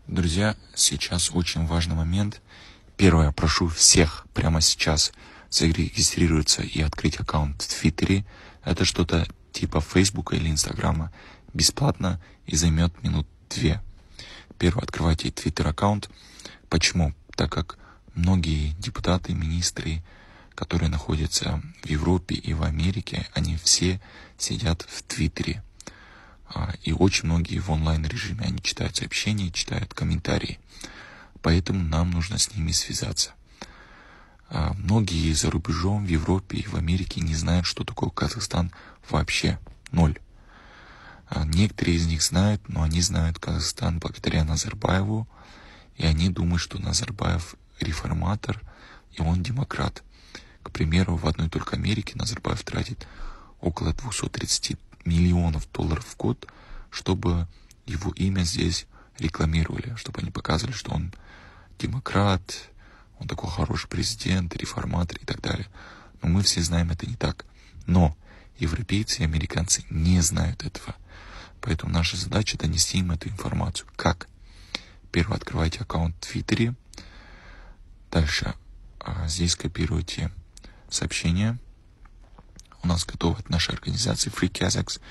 Друзья, сейчас очень важный момент. Первое, прошу всех прямо сейчас зарегистрироваться и открыть аккаунт в Твиттере. Это что-то типа Фейсбука или Инстаграма. Бесплатно и займет минут 2. Первое, открывайте Твиттер аккаунт. Почему? Так как многие депутаты, министры, которые находятся в Европе и в Америке, они все сидят в Твиттере. И очень многие в онлайн-режиме, они читают сообщения, читают комментарии. Поэтому нам нужно с ними связаться. Многие за рубежом в Европе и в Америке не знают, что такое Казахстан вообще. Ноль. Некоторые из них знают, но они знают Казахстан благодаря Назарбаеву, и они думают, что Назарбаев реформатор, и он демократ. К примеру, в одной только Америке Назарбаев тратит около 230 миллионов долларов в год, чтобы его имя здесь рекламировали, чтобы они показывали, что он демократ, он такой хороший президент, реформатор и так далее. Но мы все знаем, это не так. Но европейцы и американцы не знают этого. Поэтому наша задача донести им эту информацию. Как? Первое, открывайте аккаунт в Твиттере. Дальше здесь копируйте сообщения. У нас готовы от нашей организации Free Kazakhs.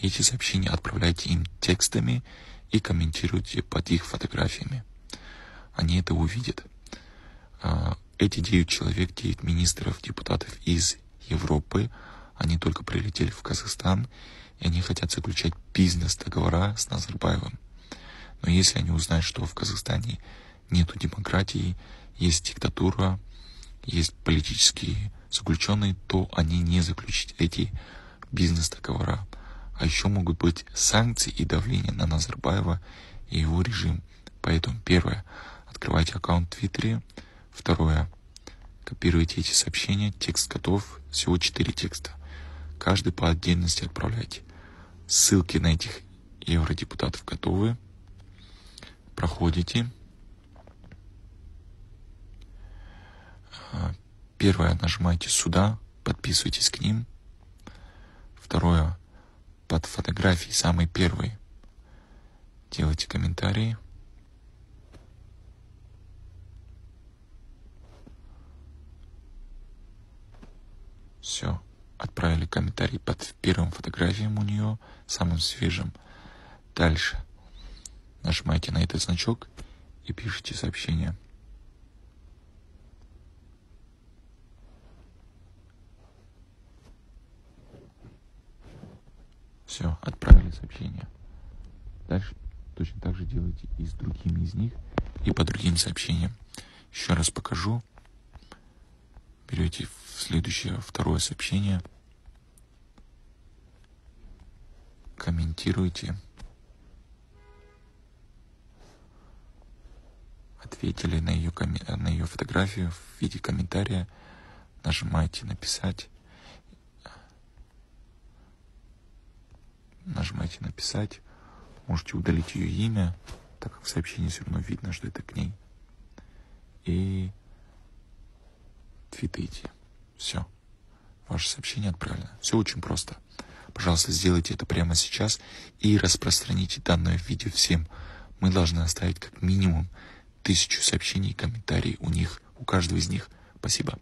Эти сообщения отправляйте им текстами и комментируйте под их фотографиями. Они это увидят. Эти 9 человек, 9 министров, депутатов из Европы, они только прилетели в Казахстан, и они хотят заключать бизнес-договора с Назарбаевым. Но если они узнают, что в Казахстане нету демократии, есть диктатура, есть политические заключенные, то они не заключат эти бизнес-договора. А еще могут быть санкции и давление на Назарбаева и его режим. Поэтому первое, открывайте аккаунт в Твиттере. Второе, копируйте эти сообщения. Текст готов. Всего 4 текста. Каждый по отдельности отправляйте. Ссылки на этих евродепутатов готовы. Проходите. Первое, нажимайте сюда, подписывайтесь к ним. Второе, под фотографией самый первый делайте комментарии. Все, отправили комментарий под первым фотографием у нее, самым свежим. Дальше нажимаете на этот значок и пишите сообщение. Все, отправили сообщение. Дальше точно так же делайте и с другими из них, и по другим сообщениям. Еще раз покажу. Берете следующее, второе сообщение. Комментируйте. Ответили на ее фотографию в виде комментария. Нажимаете «Написать». Нажимаете «Написать». Можете удалить ее имя, так как в сообщении все равно видно, что это к ней. И твитайте. Все. Ваше сообщение отправлено. Все очень просто. Пожалуйста, сделайте это прямо сейчас и распространите данное видео всем. Мы должны оставить как минимум 1000 сообщений и комментариев у каждого из них. Спасибо.